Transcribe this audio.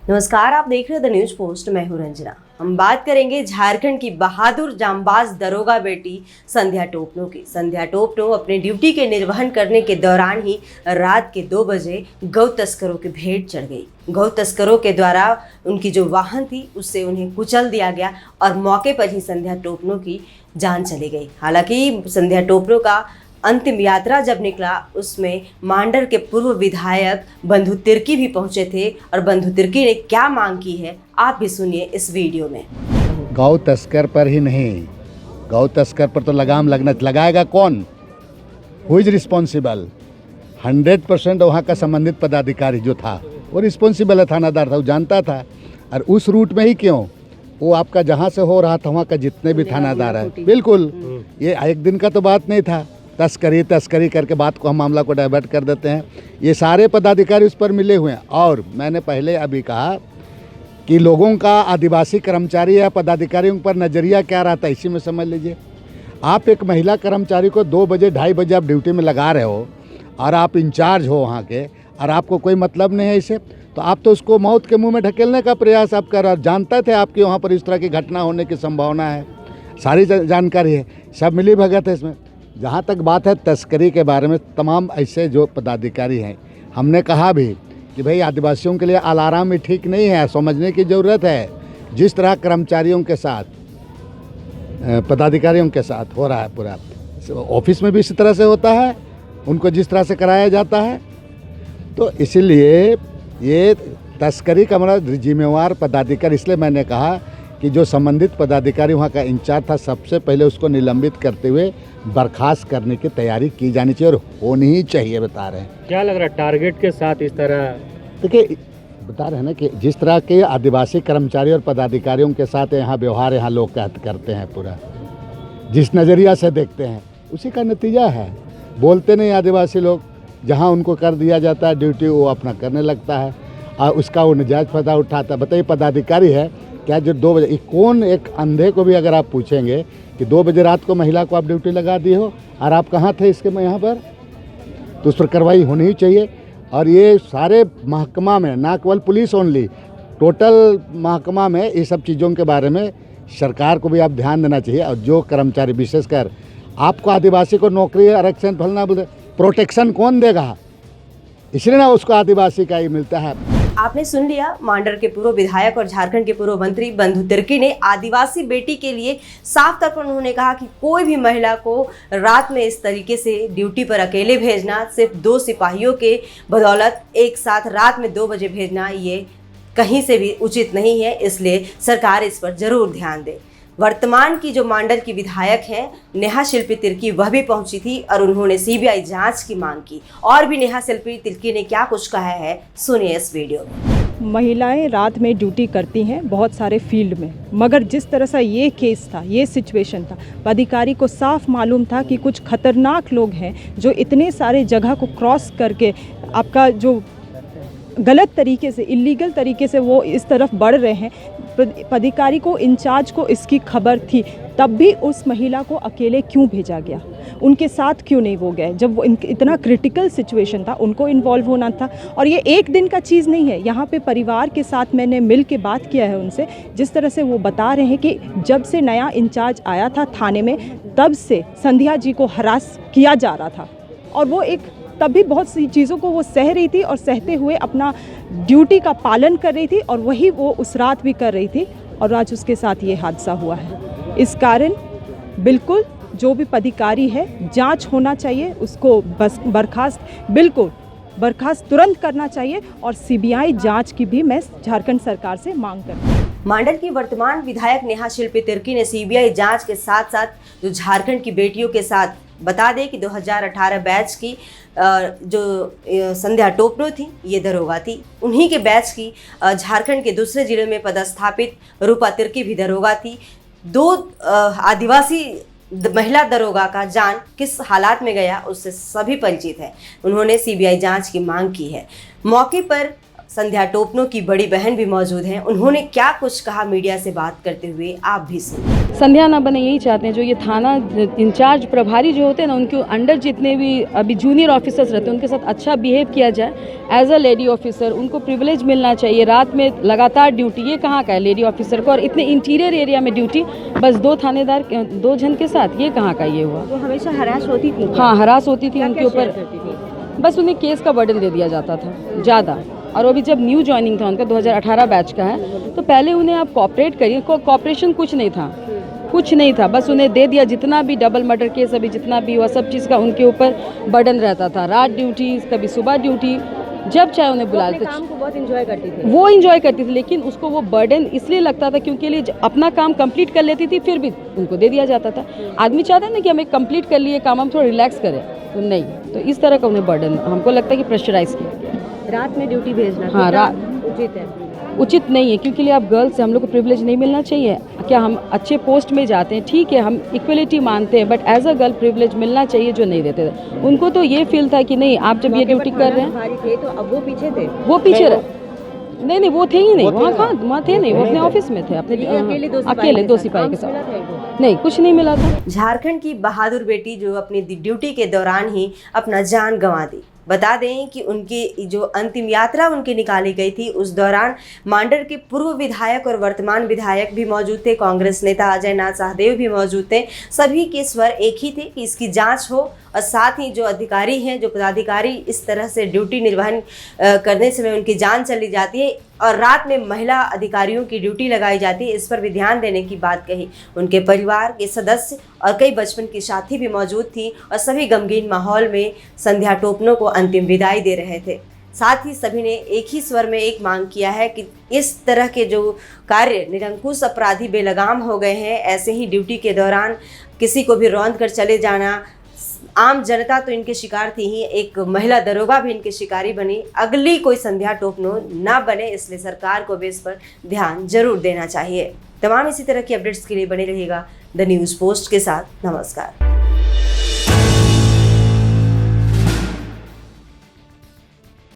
नमस्कार, आप देख रहे हैं द न्यूज पोस्ट। मैं हूं रंजना। हम बात करेंगे झारखंड की बहादुर जांबाज दरोगा बेटी संध्या टोपनो की। संध्या टोपनो अपने ड्यूटी के निर्वहन करने के दौरान ही रात के 2 बजे गौ तस्करों की भेंट चढ़ गई। गौ तस्करों के द्वारा उनकी जो वाहन थी उससे उन्हें कुचल दिया गया और मौके पर ही संध्या टोपनो की जान चली गई। हालांकि संध्या टोपनो का अंतिम यात्रा जब निकला उसमें मांडर के पूर्व विधायक बंधु तिर्की भी पहुंचे थे और बंधु तिर्की ने क्या मांग की है आप भी सुनिए इस वीडियो में। गौ तस्कर पर ही नहीं, गौ तस्कर पर तो लगाम लगाएगा कौन? Who is responsible? 100% वहाँ का संबंधित पदाधिकारी जो था वो रिस्पॉन्सिबल है, थानादार था, वो जानता था। और उस रूट में ही क्यों? वो आपका जहाँ से हो रहा था वहाँ का जितने भी थानादार है, बिल्कुल ये एक दिन का तो बात नहीं था। तस्करी करके बात को हम मामला को डाइवर्ट कर देते हैं। ये सारे पदाधिकारी उस पर मिले हुए हैं। और मैंने पहले अभी कहा कि लोगों का आदिवासी कर्मचारी या पदाधिकारियों पर नज़रिया क्या रहता है, इसी में समझ लीजिए। आप एक महिला कर्मचारी को 2 बजे 2:30 बजे आप ड्यूटी में लगा रहे हो और आप इंचार्ज हो वहाँ के, और आपको कोई मतलब नहीं है इसे, तो आप तो उसको मौत के मुँह में ढकेलने का प्रयास आप कर रहे हो। जानते थे आपके वहाँ पर इस तरह की घटना होने की संभावना है, सारी जानकारी है, सब मिली भगत है इसमें। जहाँ तक बात है तस्करी के बारे में, तमाम ऐसे जो पदाधिकारी हैं, हमने कहा भी कि भाई आदिवासियों के लिए अलार्म भी ठीक नहीं है, समझने की ज़रूरत है। जिस तरह कर्मचारियों के साथ पदाधिकारियों के साथ हो रहा है, पूरा ऑफिस में भी इसी तरह से होता है, उनको जिस तरह से कराया जाता है, तो इसीलिए ये तस्करी का मतलब जिम्मेवार पदाधिकारी, इसलिए मैंने कहा कि जो संबंधित पदाधिकारी वहाँ का इंचार्ज था, सबसे पहले उसको निलंबित करते हुए बर्खास्त करने की तैयारी की जानी चाहिए और होनी ही चाहिए। बता रहे हैं क्या लग रहा है टारगेट के साथ इस तरह? देखिए बता रहे हैं ना कि जिस तरह के आदिवासी कर्मचारी और पदाधिकारियों के साथ यहाँ व्यवहार यहाँ लोग करते हैं, पूरा जिस नज़रिया से देखते हैं उसी का नतीजा है। बोलते नहीं आदिवासी लोग, जहाँ उनको कर दिया जाता है ड्यूटी वो अपना करने लगता है और उसका वो नजायज़ फ़ायदा उठाता है। बताइए पदाधिकारी है क्या जो 2 बजे, कौन एक अंधे को भी अगर आप पूछेंगे कि 2 बजे रात को महिला को आप ड्यूटी लगा दी हो और आप कहाँ थे इसके में यहाँ पर, तो उस पर कार्रवाई होनी ही चाहिए। और ये सारे महकमा में, ना केवल पुलिस ओनली, टोटल महकमा में ये सब चीज़ों के बारे में सरकार को भी आप ध्यान देना चाहिए। और जो कर्मचारी, विशेषकर आपको आदिवासी को नौकरी आरक्षण फलना बोलते, प्रोटेक्शन कौन देगा? इसलिए ना उसको आदिवासी का ही मिलता है। आपने सुन लिया, मांडर के पूर्व विधायक और झारखंड के पूर्व मंत्री बंधु तिर्की ने आदिवासी बेटी के लिए साफ तौर पर उन्होंने कहा कि कोई भी महिला को रात में इस तरीके से ड्यूटी पर अकेले भेजना, सिर्फ 2 सिपाहियों के बदौलत एक साथ रात में 2 बजे भेजना, ये कहीं से भी उचित नहीं है। इसलिए सरकार इस पर जरूर ध्यान दे। वर्तमान की जो मांडर की विधायक हैं नेहा शिल्पी तिर्की, वह भी पहुंची थी और उन्होंने सीबीआई जांच की मांग की। और भी नेहा शिल्पी तिर्की ने क्या कुछ कहा है, सुनिए इस वीडियो में। महिलाएं रात में ड्यूटी करती हैं बहुत सारे फील्ड में, मगर जिस तरह से ये केस था, ये सिचुएशन था, अधिकारी को साफ मालूम था कि कुछ खतरनाक लोग हैं जो इतने सारे जगह को क्रॉस करके आपका जो गलत तरीके से, इलीगल तरीके से वो इस तरफ बढ़ रहे हैं। पदाधिकारी को, इंचार्ज को इसकी खबर थी, तब भी उस महिला को अकेले क्यों भेजा गया? उनके साथ क्यों नहीं वो गए? जब वो इतना क्रिटिकल सिचुएशन था, उनको इन्वॉल्व होना था। और ये एक दिन का चीज़ नहीं है। यहाँ पे परिवार के साथ मैंने मिल के बात किया है उनसे, जिस तरह से वो बता रहे हैं कि जब से नया इंचार्ज आया था थाने में, तब से संध्या जी को हरास किया जा रहा था और वो तब भी बहुत सी चीज़ों को वो सह रही थी और सहते हुए अपना ड्यूटी का पालन कर रही थी, और वही वो उस रात भी कर रही थी। और आज उसके साथ ये हादसा हुआ है। इस कारण बिल्कुल जो भी पदाधिकारी है, जांच होना चाहिए, उसको बिल्कुल बर्खास्त तुरंत करना चाहिए। और सीबीआई जांच की भी मैं झारखंड सरकार से मांग करती हूँ। मांडर की वर्तमान विधायक नेहा शिल्पी तिर्की ने सीबीआई जांच के साथ साथ जो झारखंड की बेटियों के साथ, बता दें कि 2018 बैच की जो संध्या टोपनो थी, ये दरोगा थी, उन्हीं के बैच की झारखंड के दूसरे जिले में पदस्थापित रूपा तिर्की भी दरोगा थी। 2 आदिवासी महिला दरोगा का जान किस हालात में गया उससे सभी परिचित है। उन्होंने सीबीआई जांच की मांग की है। मौके पर संध्या टोपनो की बड़ी बहन भी मौजूद हैं। उन्होंने क्या कुछ कहा मीडिया से बात करते हुए, आप भी सुनिए। संध्या ना बने यही चाहते हैं। जो ये थाना इंचार्ज प्रभारी जो होते हैं ना, उनके अंडर जितने भी अभी जूनियर ऑफिसर्स रहते हैं उनके साथ अच्छा बिहेव किया जाए। एज अ लेडी ऑफिसर उनको प्रिविलेज मिलना चाहिए। रात में लगातार ड्यूटी, ये कहाँ का है लेडी ऑफिसर को, और इतने इंटीरियर एरिया में ड्यूटी बस 2 थानेदार 2 जन के साथ, ये कहाँ का ये हुआ। वो हमेशा हरास होती थी। हाँ, हरास होती थी उनके ऊपर। बस उन्हें केस का बर्डन दे दिया जाता था ज़्यादा। और वो भी जब न्यू ज्वाइनिंग था उनका 2018 बैच का है, तो पहले उन्हें आप कॉपरेट करिए। कॉपरेशन कुछ नहीं था, बस उन्हें दे दिया। जितना भी डबल मर्डर केस अभी जितना भी हुआ, सब चीज़ का उनके ऊपर बर्डन रहता था। रात ड्यूटी, कभी सुबह ड्यूटी, जब चाहे उन्हें बुला लेते। काम को बहुत एंजॉय करती थी वो एंजॉय करती थी, लेकिन उसको वो बर्डन इसलिए लगता था क्योंकि लिए अपना काम कंप्लीट कर लेती थी, फिर भी उनको दे दिया जाता था। आदमी चाहता है ना कि हमें कंप्लीट कर लिए काम, हम थोड़ा रिलैक्स करें, तो नहीं, तो इस तरह का उन्हें बर्डन हमको लगता है कि प्रेशराइज किया। रात में ड्यूटी भेजना हाँ, उचित है? उचित नहीं है, क्योंकि लिए आप गर्ल्स से हम लोग को प्रिविलेज नहीं मिलना चाहिए क्या? हम अच्छे पोस्ट में जाते हैं, ठीक है, हम इक्वलिटी मानते हैं, but as a girl privilege मिलना चाहिए जो नहीं देते थे। उनको तो ये फील था कि नहीं, आप जब ये ड्यूटी कर रहे हैं थे तो अब वो पीछे थे। वो पीछे नहीं, वो थे ही नहीं, वहाँ थे नहीं, वो अपने ऑफिस में थे, अपने अकेले 2 सिपाही के साथ। नहीं, कुछ नहीं मिला था। झारखंड की बहादुर बेटी जो अपनी ड्यूटी के दौरान ही अपना जान गंवा दी। बता दें कि उनकी जो अंतिम यात्रा उनकी निकाली गई थी, उस दौरान मांडर के पूर्व विधायक और वर्तमान विधायक भी मौजूद थे। कांग्रेस नेता अजय नाथ सहदेव भी मौजूद थे। सभी के स्वर एक ही थे कि इसकी जांच हो, और साथ ही जो अधिकारी हैं, जो पदाधिकारी इस तरह से ड्यूटी निर्वहन करने समय उनकी जान चली जाती है और रात में महिला अधिकारियों की ड्यूटी लगाई जाती है, इस पर भी ध्यान देने की बात कही। उनके परिवार के सदस्य और कई बचपन की साथी भी मौजूद थी और सभी गमगीन माहौल में संध्या टोपनो को अंतिम विदाई दे रहे थे। साथ ही सभी ने एक ही स्वर में एक मांग किया है कि इस तरह के जो कार्य निरंकुश अपराधी बेलगाम हो गए हैं, ऐसे ही ड्यूटी के दौरान किसी को भी रौंद कर चले जाना, आम जनता तो इनके शिकार थी ही, एक महिला दरोगा भी इनके शिकारी बनी। अगली कोई संध्या टोपनो ना बने, इसलिए सरकार को भी इस पर ध्यान जरूर देना चाहिए। तमाम इसी तरह की अपडेट्स के लिए बने रहिएगा द न्यूज़ पोस्ट के साथ। नमस्कार।